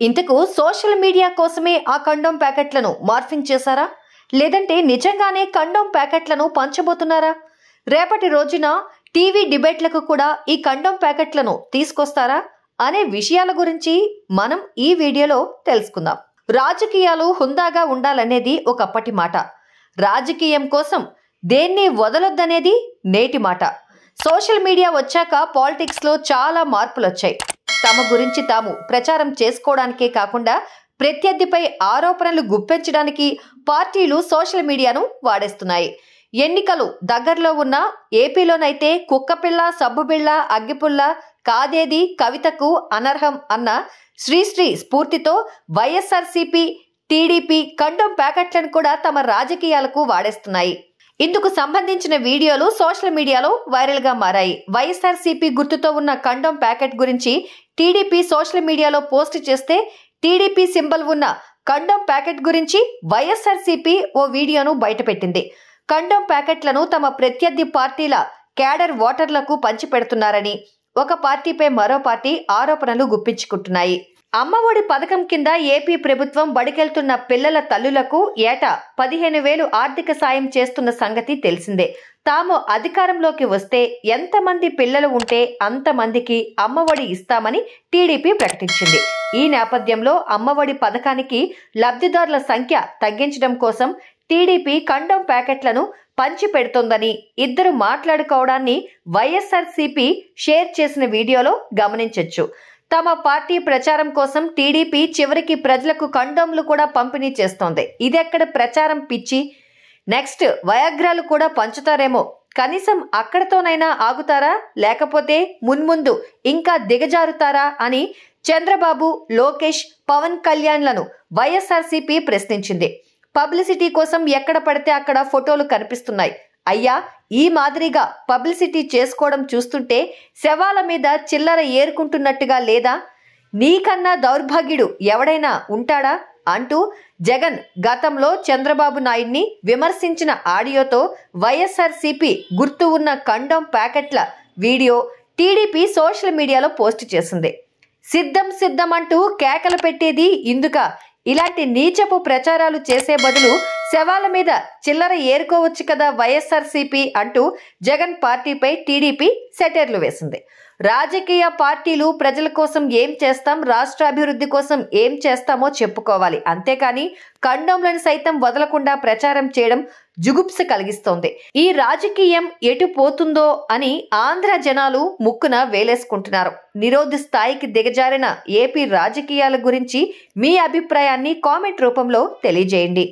ఇంతకు social media కోసమే ఆ కండోమ్ ప్యాకెట్లను మార్ఫింగ్ చేశారా, లేదంటే నిజంగానే కండోమ్ ప్యాకెట్లను పంచబోతున్నారా? రేపటి రోజున టీవీ డిబేట్లకు కూడా ఈ కండోమ్ ప్యాకెట్లను తీసుకొస్తారా అనే విషయాల గురించి మనం ఈ వీడియోలో తెలుసుకుందాం. రాజకీయాలు హుందాగా ఉండాలనేది ఒకప్పటి మాట. రాజకీయం కోసం దేన్ని వదలొద్దనేది నేటి మాట. సోషల్ మీడియా వచ్చాక పాలిటిక్స్ లో చాలా మార్పులు వచ్చాయి. తమ గురించి తాము ప్రచారం చేసుకోవడానికే కాకుండా ప్రత్యర్థిపై ఆరోపణలు గుప్పించడానికి పార్టీలు సోషల్ మీడియాను వాడేస్తున్నాయి. ఎన్నికలు దగ్గరలో ఉన్న ఏపీలోనైతే కుక్కపిల్ల, సబ్బుబిళ్ళ, అగ్గిపుల్ల కాదేది కవితకు అనర్హం అన్న శ్రీశ్రీ స్ఫూర్తితో వైఎస్ఆర్సీపీ, టీడీపీ కండోమ్ ప్యాకెట్లను కూడా తమ రాజకీయాలకు వాడేస్తున్నాయి. ఇందుకు సంబంధించిన వీడియోలు సోషల్ మీడియాలో వైరల్ గా మారాయి. వైఎస్ఆర్సీపీ గుర్తుతో ఉన్న కండోమ్ ప్యాకెట్ గురించి టీడీపీ సోషల్ మీడియాలో పోస్ట్ చేస్తే, టీడీపీ సింబల్ ఉన్న కండోమ్ ప్యాకెట్ గురించి వైఎస్ఆర్సీపీ ఓ వీడియోను బయటపెట్టింది. కండోమ్ ప్యాకెట్లను తమ ప్రత్యర్థి పార్టీల క్యాడర్ ఓటర్లకు పంచిపెడుతున్నారని ఒక పార్టీపై మరో పార్టీ ఆరోపణలు గుప్పించుకుంటున్నాయి. అమ్మఒడి పథకం కింద ఏపీ ప్రభుత్వం బడికెళ్తున్న పిల్లల తల్లులకు ఏటా 15,000 ఆర్థిక సాయం చేస్తున్న సంగతి తెలిసిందే. తాము అధికారంలోకి వస్తే ఎంతమంది పిల్లలు ఉంటే అంతమందికి అమ్మఒడి ఇస్తామని టీడీపీ ప్రకటించింది. ఈ నేపథ్యంలో అమ్మఒడి పథకానికి లబ్ధిదారుల సంఖ్య తగ్గించడం కోసం టీడీపీ కండోమ్ ప్యాకెట్లను పంచి పెడుతోందని ఇద్దరు మాట్లాడుకోవడాన్ని వైఎస్ఆర్సీపీ షేర్ చేసిన వీడియోలో గమనించొచ్చు. తమ పార్టీ ప్రచారం కోసం టీడీపీ చివరికి ప్రజలకు కండోమ్లు కూడా పంపిణీ చేస్తోంది. ఇదెక్కడ ప్రచారం పిచ్చి? నెక్స్ట్ వయాగ్రాలు కూడా పంచుతారేమో. కనీసం అక్కడతోనైనా ఆగుతారా, లేకపోతే మున్ముందు ఇంకా దిగజారుతారా అని చంద్రబాబు, లోకేష్, పవన్ కళ్యాణ్లను వైఎస్ఆర్సీపీ ప్రశ్నించింది. పబ్లిసిటీ కోసం ఎక్కడ పడితే అక్కడ ఫోటోలు కనిపిస్తున్నాయి. అయ్యా, ఈ మాదిరిగా పబ్లిసిటీ చేసుకోవడం చూస్తుంటే శవాల మీద చిల్లర ఏరుకుంటున్నట్టుగా లేదా? నీకన్నా దౌర్భాగ్యుడు ఎవడైనా ఉంటాడా అంటూ జగన్ గతంలో చంద్రబాబు నాయుడిని విమర్శించిన ఆడియోతో వైఎస్ఆర్సీపీ గుర్తు ఉన్న కండోమ్ ప్యాకెట్ల వీడియో టీడీపీ సోషల్ మీడియాలో పోస్ట్ చేసింది. సిద్ధం సిద్ధం అంటూ కేకలు పెట్టేది ఇందుక? ఇలాంటి నీచపు ప్రచారాలు చేసే బదులు శవాల మీద చిల్లర ఏరుకోవచ్చు కదా వైఎస్ఆర్సీపీ అంటూ జగన్ పార్టీపై టీడీపీ సెటైర్లు వేసింది. రాజకీయ పార్టీలు ప్రజల కోసం ఏం చేస్తాం, రాష్ట్ర అభివృద్ధి కోసం ఏం చేస్తామో చెప్పుకోవాలి. అంతేకాని కండోమ్లను సైతం వదలకుండా ప్రచారం చేయడం జుగుప్స కలిగిస్తోంది. ఈ రాజకీయం ఎటు పోతుందో అని ఆంధ్ర జనాలు ముక్కున వేలేసుకుంటున్నారు. నిరోధ స్థాయికి దిగజారిన ఏపీ రాజకీయాల గురించి మీ అభిప్రాయాన్ని కామెంట్ రూపంలో తెలియజేయండి.